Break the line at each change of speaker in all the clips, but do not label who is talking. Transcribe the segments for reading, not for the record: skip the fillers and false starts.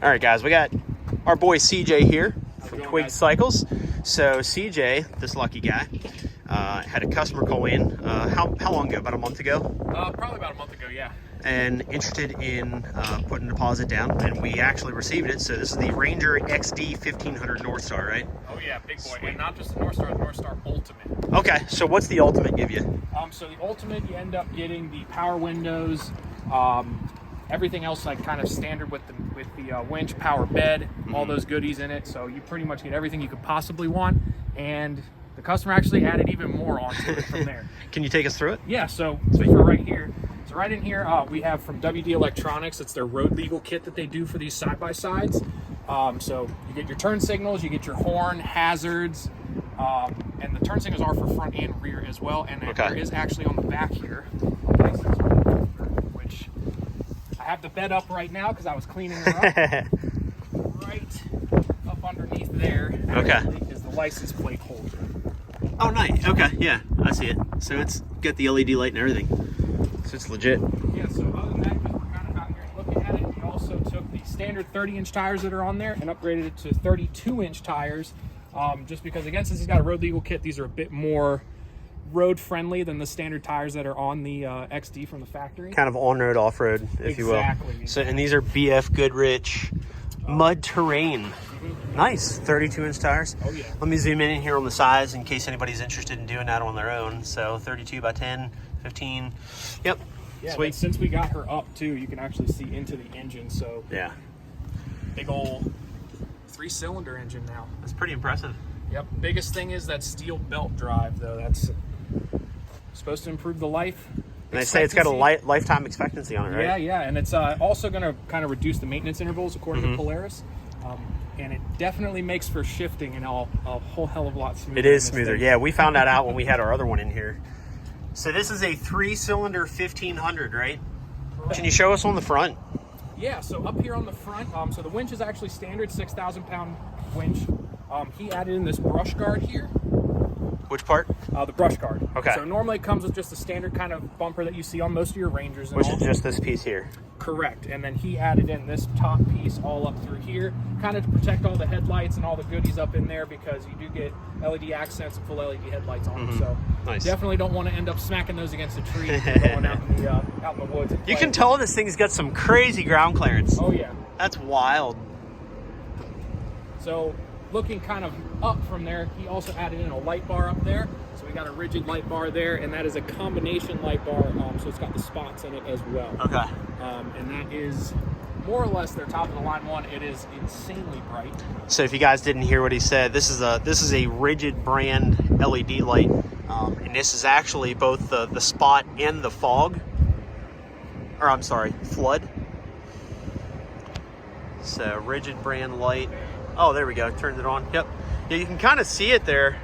All right, guys, we got our boy CJ here from Twig Cycles. So CJ, this lucky guy, had a customer call in. How long ago? About a month ago?
Probably about a month ago, yeah.
And interested in putting a deposit down, and we actually received it. So this is the Ranger XD 1500 North Star, right?
Oh yeah, big boy. Sweet. And not just the North Star, the North Star Ultimate.
Okay, so what's the Ultimate give you?
So the Ultimate, you end up getting the power windows, everything else like kind of standard with the winch, power bed, all those goodies in it. So you pretty much get everything you could possibly want, and the customer actually added even more onto it from there.
Can you take us through it?
Yeah, so you're right here. So right in here, we have from WD Electronics. It's their road legal kit that they do for these side-by-sides. So you get your turn signals, you get your horn, hazards, and the turn signals are for front and rear as well. And there is actually on the back here a license holder, which I have the bed up right now because I was cleaning her up. Right up underneath there is the license plate holder.
Oh, nice. Okay, yeah, I see it. So it's got the LED light and everything. So it's legit.
Yeah, so other than that, we're kind of out here looking at it. We also took the standard 30-inch tires that are on there and upgraded it to 32-inch tires. Just because, again, since he's got a road legal kit, these are a bit more road friendly than the standard tires that are on the XD from the factory.
Kind of on-road, off-road, if you will.
Exactly.
So, and these are BF Goodrich mud terrain. Nice, 32-inch tires.
Oh yeah.
Let me zoom in here on the size in case anybody's interested in doing that on their own. So 32 by 10, 15. Yep.
Yeah,
sweet.
Since we got her up too, you can actually see into the engine. So
yeah,
big old 3-cylinder engine now.
That's pretty impressive.
Yep. Biggest thing is that steel belt drive though. That's supposed to improve the life.
And they say it's got a lifetime expectancy on it, right?
Yeah, and it's also going to kind of reduce the maintenance intervals according to Polaris. And it definitely makes for shifting and a whole hell of a lot smoother.
It is smoother. Yeah, we found that out when we had our other one in here. So this is a 3-cylinder 1500, right? Correct. Can you show us on the front?
Yeah, so up here on the front, so the winch is actually standard 6,000-pound winch. He added in this brush guard here.
Which part?
The brush guard.
Okay.
So normally it comes with just a standard kind of bumper that you see on most of your Rangers.
Which is just this piece here.
Correct. And then he added in this top piece all up through here, kind of to protect all the headlights and all the goodies up in there, because you do get LED accents and full LED headlights on them. So definitely don't want to end up smacking those against a tree if you're going out in the woods.
You can tell this thing's got some crazy ground clearance.
Oh yeah.
That's wild.
So looking kind of up from there, he also added in a light bar up there. So we got a rigid light bar there, and that is a combination light bar, so it's got the spots in it as well.
Okay.
And that is more or less their top of the line one. It is insanely bright.
So if you guys didn't hear what he said, this is a rigid brand LED light, and this is actually both the spot and the fog, or I'm sorry, flood. So rigid brand light. Oh, there we go. Turned it on. Yep. Yeah, you can kind of see it there.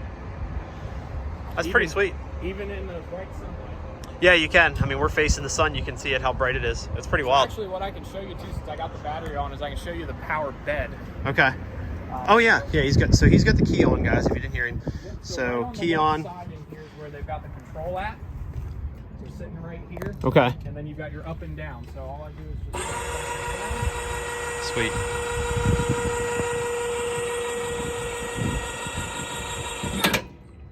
That's pretty sweet.
Even in the bright sunlight.
Yeah, you can. I mean, we're facing the sun. You can see it, how bright it is. It's pretty wild.
Actually, what I can show you too, since I got the battery on, is I can show you the power bed.
Okay. Oh yeah, he's got the key on, guys. If you didn't hear him. So
right
key on.
Side in here is where they've got the control at. So sitting right here.
Okay.
And then you've got your up and down. So all I do is just
Sweet.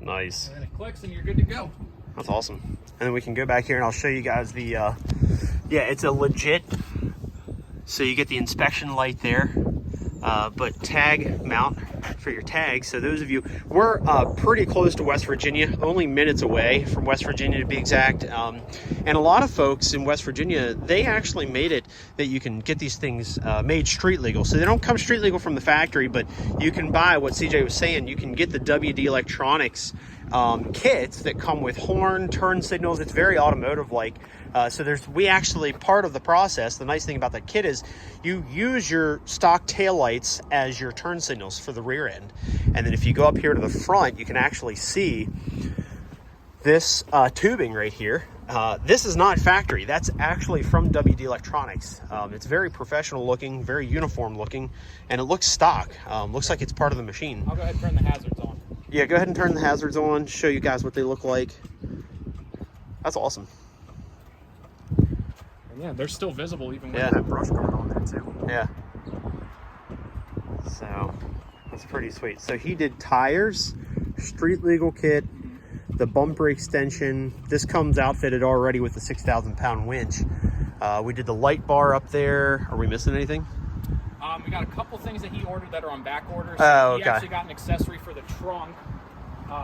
Nice.
And then it clicks and you're good to go.
That's awesome. And then we can go back here and I'll show you guys the, yeah, it's a legit, so you get the inspection light there, but tag mount for your tags. So those of you, we're pretty close to West Virginia, only minutes away from West Virginia to be exact. And a lot of folks in West Virginia, they actually made it that you can get these things made street legal. So they don't come street legal from the factory, but you can buy, what CJ was saying, you can get the WD Electronics kits that come with horn, turn signals. It's very automotive like. So we actually, part of the process, the nice thing about that kit is you use your stock taillights as your turn signals for the rear end. And then if you go up here to the front, you can actually see this tubing right here. This is not factory. That's actually from WD Electronics. It's very professional looking, very uniform looking, and it looks stock. Looks like it's part of the machine.
I'll go ahead and turn the hazards on.
Yeah, go ahead and turn the hazards on, show you guys what they look like. That's awesome.
And yeah, they're still visible even with that brush guard on there too.
Yeah. So that's pretty sweet. So he did tires, street legal kit, the bumper extension. This comes outfitted already with the 6,000 pound winch. We did the light bar up there. Are we missing anything?
We got a couple things that he ordered that are on back order.
So oh, okay.
He actually got an accessory for the trunk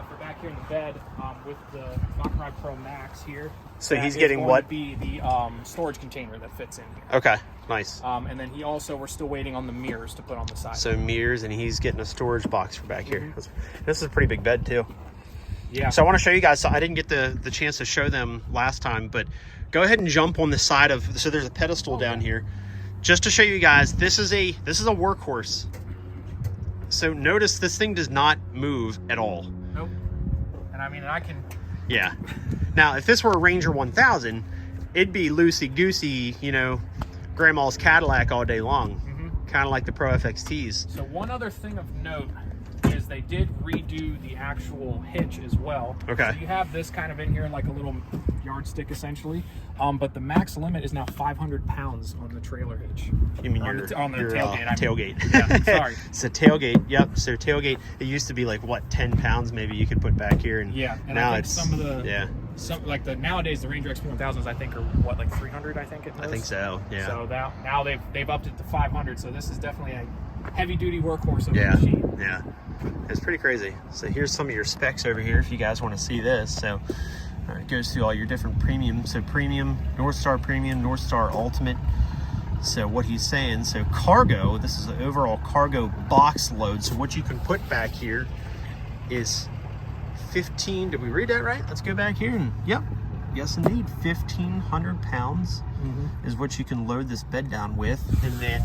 for back here in the bed with the Walkaround Pro Max here.
So he's getting what?
To be the storage container that fits in here.
Okay, nice.
And then we're still waiting on the mirrors to put on the side.
So mirrors, and he's getting a storage box for back here. This is a pretty big bed too.
Yeah.
So I want to show you guys. So I didn't get the chance to show them last time, but go ahead and jump on the side of. So there's a pedestal down here, just to show you guys. This is a workhorse. So notice this thing does not move at all.
Nope. And I mean, I can.
Yeah. Now, if this were a Ranger 1000, it'd be loosey-goosey, you know, grandma's Cadillac all day long. Kind of like the Pro FXTs.
So one other thing of note is they did redo the actual hitch as well.
Okay.
So you have this kind of in here like a little yardstick essentially, but the max limit is now 500 pounds on the trailer hitch.
You mean
on the tailgate?
Tailgate.
Yeah, sorry.
So tailgate, yep. So tailgate, it used to be like, what, 10 pounds maybe you could put back here. And
yeah, and
now
I think
it's,
some of the,
yeah.
Like nowadays the Ranger XP 1000s I think are what, like 300 I think it was?
I think so, yeah.
So now they've upped it to 500, so this is definitely a heavy duty workhorse of
yeah,
the machine.
Yeah, it's pretty crazy. So here's some of your specs over here if you guys want to see this. So it goes through all your different premium. So premium, North Star Premium, North Star Ultimate. So what he's saying, so cargo, this is an overall cargo box load. So what you can put back here is 15, did we read that right? Let's go back here and, yep, yes indeed, 1,500 pounds is what you can load this bed down with. And then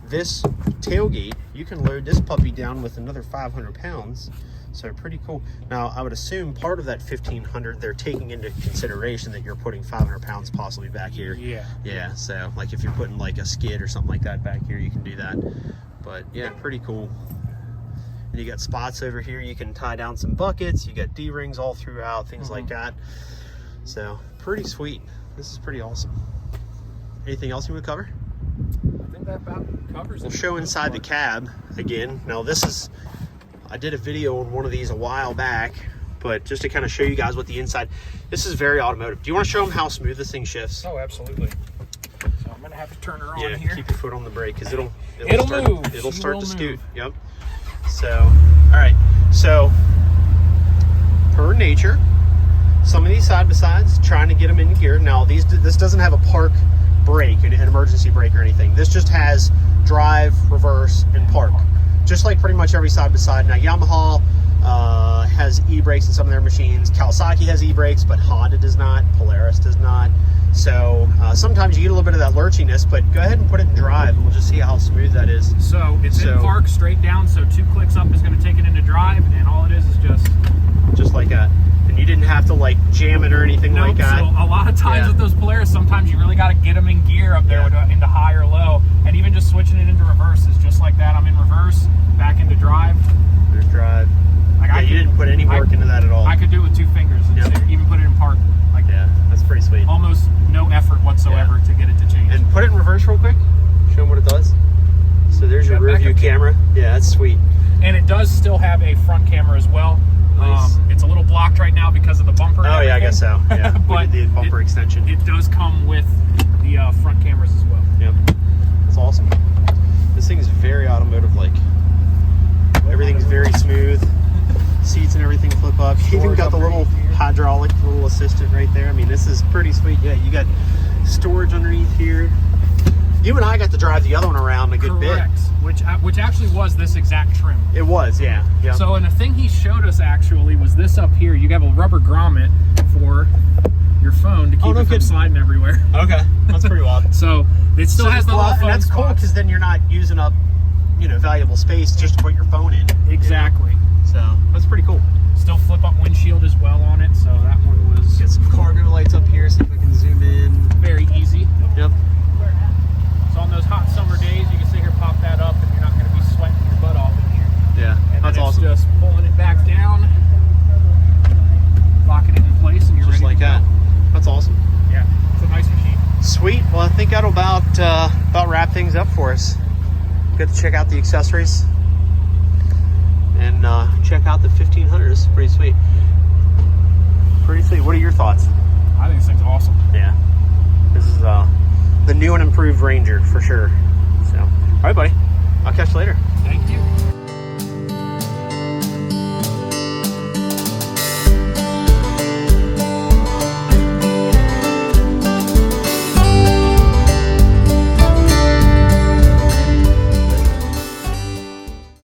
this tailgate, you can load this puppy down with another 500 pounds. So pretty cool. Now, I would assume part of that 1,500, they're taking into consideration that you're putting 500 pounds possibly back here.
Yeah.
Yeah, so like if you're putting like a skid or something like that back here, you can do that. But yeah, pretty cool. And you got spots over here, you can tie down some buckets, you got D-rings all throughout, things like that. So pretty sweet. This is pretty awesome. Anything else you would cover?
I think that about covers it.
We'll show inside the cab again. Now this is, I did a video on one of these a while back, but just to kind of show you guys what the inside, this is very automotive. Do you want to show them how smooth this thing shifts?
Oh, absolutely. So I'm gonna have to turn her on here.
Yeah, keep your foot on the brake because it'll
move.
It'll start to scoot. Yep. So, all right. So, per nature, some of these side-by-sides, trying to get them in gear. Now, this doesn't have a park brake, an emergency brake or anything. This just has drive, reverse, and park. Just like pretty much every side-by-side. Now, Yamaha has e-brakes in some of their machines. Kawasaki has e-brakes, but Honda does not. Polaris does not. So sometimes you get a little bit of that lurchiness, but go ahead and put it in drive, and we'll just see how smooth that is.
So it's in park, straight down, so 2 clicks up is going to take it into drive, and all it is just
like that. And you didn't have to like jam it or anything like that.
So a lot of times with those Polaris, sometimes you really got to get them in gear up there into high or low, and even just switching it into reverse is just like that. I'm in reverse, back into drive.
There's drive.
Like
you didn't put any work into that at all.
I could do it with 2 fingers, even put it in park. Like
that's pretty sweet.
Almost no effort whatsoever to get it to change.
And put it in reverse real quick. Show them what it does. So there's your rear view camera. Yeah, that's sweet.
And it does still have a front camera as well.
Nice.
It's a little blocked right now because of the bumper.
Oh yeah, I guess so. Yeah,
but
we did the bumper extension.
It does come with the front cameras as well.
Yep, that's awesome. This thing is very automotive-like. Everything's very smooth. Seats and everything flip up. You even got the little hydraulic little assistant right there. I mean, this is pretty sweet. Yeah, you got storage underneath here. You and I got to drive the other one around a good bit.
Which actually was this exact trim.
It was, yeah. Yep.
So, and the thing he showed us actually was this up here. You have a rubber grommet for your phone to keep it from sliding everywhere.
Okay, that's pretty wild.
So it still has the little phone.
And that's cool because then you're not using up, valuable space just to put your phone in.
Exactly.
So that's pretty cool.
Still flip up windshield as well on it. So that one was.
Get some cargo lights up here. See if I can zoom in.
Very easy.
Yep.
So on those hot summer days, you can sit here, pop that up, and you're not going to be sweating your butt off in here.
Yeah,
and
that's awesome.
Just pulling it back down, locking it in place, and you're
just
ready
like
to
that.
go.
That's awesome.
Yeah, it's a nice machine.
Sweet. Well, I think that'll about wrap things up for us. Good to check out the accessories. and check out the 1500. This is pretty sweet. Pretty sweet. What are your thoughts?
I think this thing's awesome.
Yeah. This is the new and improved Ranger for sure. So, all right, buddy. I'll catch you later.
Thank you.